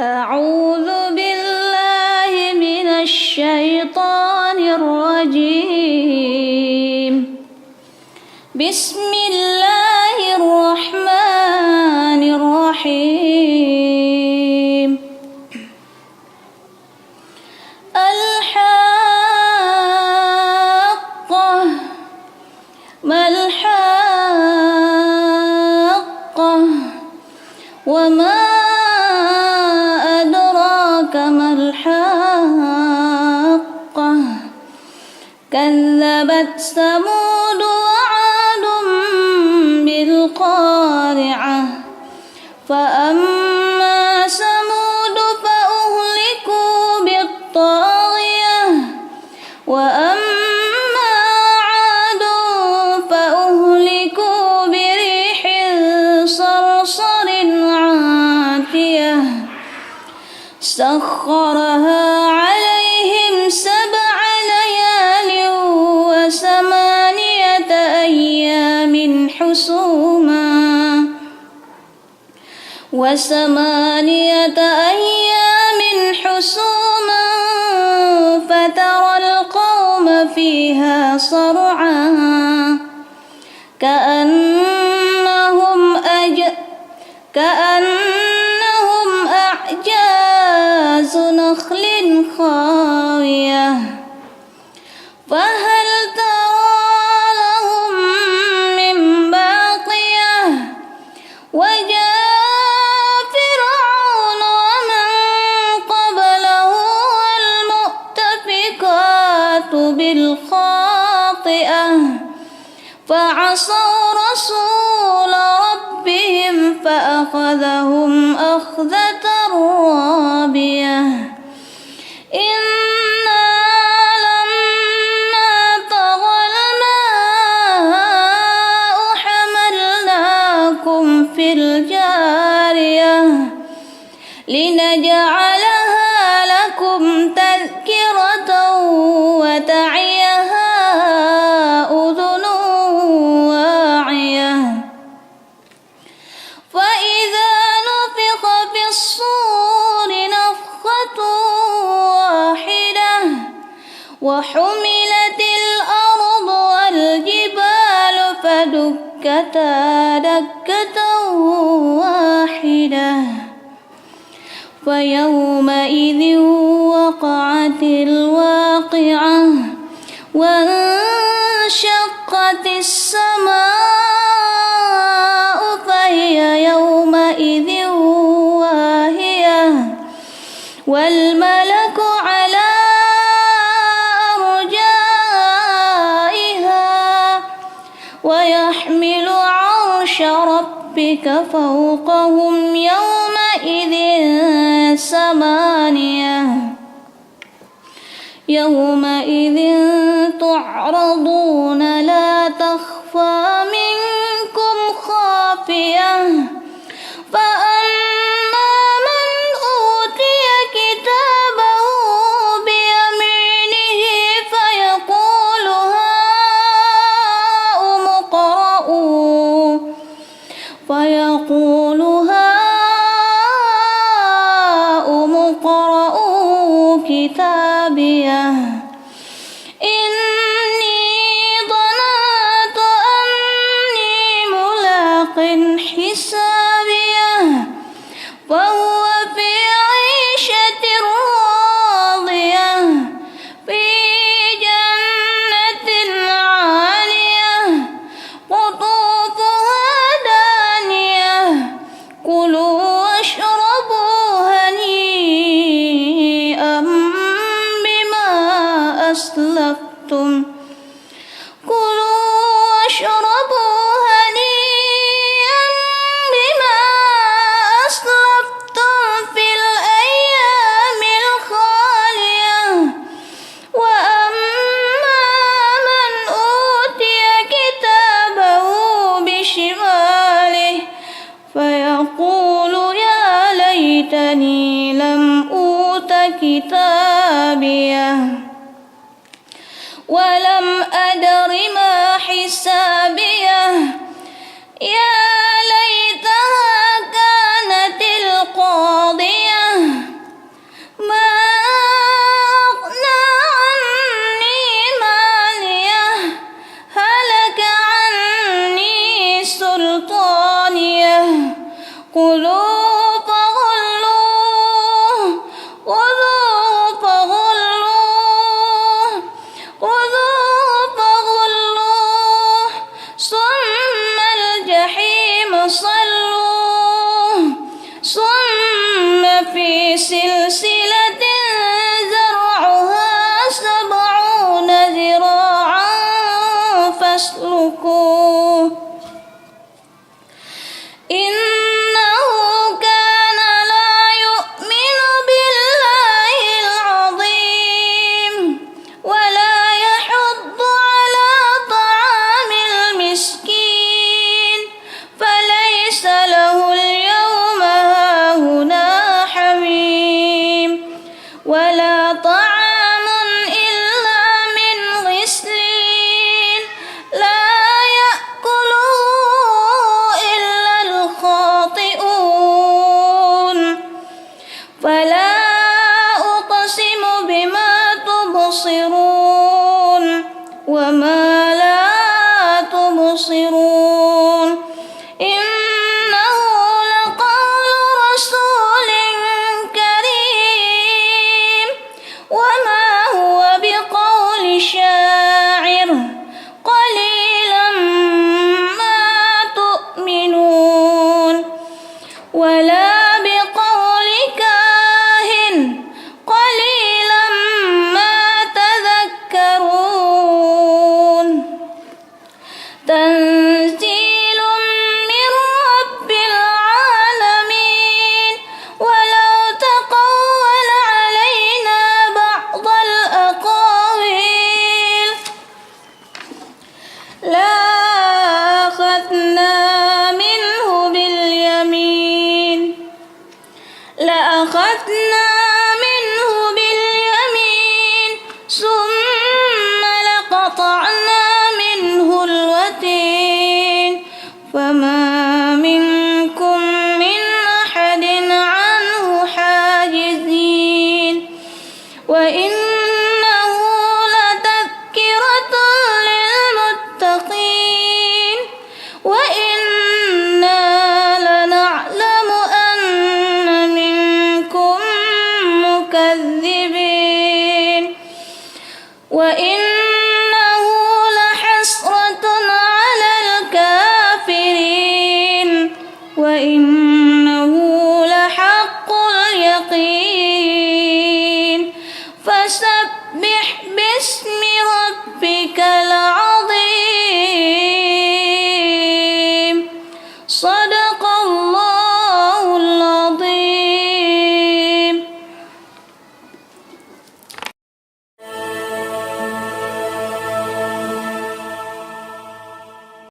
أعوذ بالله من الشيطان الرجيم. بسم الله الرحمن الرحيم. الحاقة ما الحاقة وما أدراك ما الحاقة كذبت ثمود وعاد بالقارعة فأما ثمود فأهلكوا بالطاغية وأما عاد فأهلكوا بريح صرصر عاتية سخرها عليهم 7 ليال و8 أيام حسوما فترى القوم فيها صرعا كأنهم أعجاز نخل خاوية فهل ترى لهم من باقية وجاء فرعون ومن قبله والمؤتفكات بالخاطئة فعصوا رسول ربهم فأخذهم أخذة رابية إنا لما طغى الماء حملناكم في الجارية لنجعلها لكم تذكرة وتعيها أذن واعية فإذا نفخ في الصور نفخة واحدة وحملت الأرض والجبال فدكتا دكة واحدة فيومئذ وقعت الواقعة وانشقت السماء فهي يومئذ واهية والملك على أرجائها ويحمل عرش ربك فوقهم يومئذ 8 يومئذ تعرضون لا تخفى منكم خافية فأما من أوتي كتابه بيمينه فيقول هاؤم اقرءوا كتابيه إني ظننت أني ملاق حسابيه فهو في عيشة راضية في جنة عالية قطوفها دانية كلوا واشربوا هنيئا بما أسلفتم في الأيام الخالية وأما من أوتي كتابه بشماله فيقول يا ليتني لم أوت كتابيه ولم أدر ما حسابيه يا ليتها كانت القاضية يبصرون إنه لقول رسول كريم وما هو بقول شاعر قليلا ما تؤمنون ولا بقول كاهن قليلا ما تذكرون تنزيل من رب العالمين ولو تقول علينا بعض الأقاويل لأخذنا منه باليمين ثم لقطعنا منه الوتين فما منكم من أحد عنه حاجزين وإنه لتذكرة للمتقين وإنا لنعلم أن منكم مكذبين وإنه لحسرة على الكافرين وإنه لحق اليقين فسبح باسم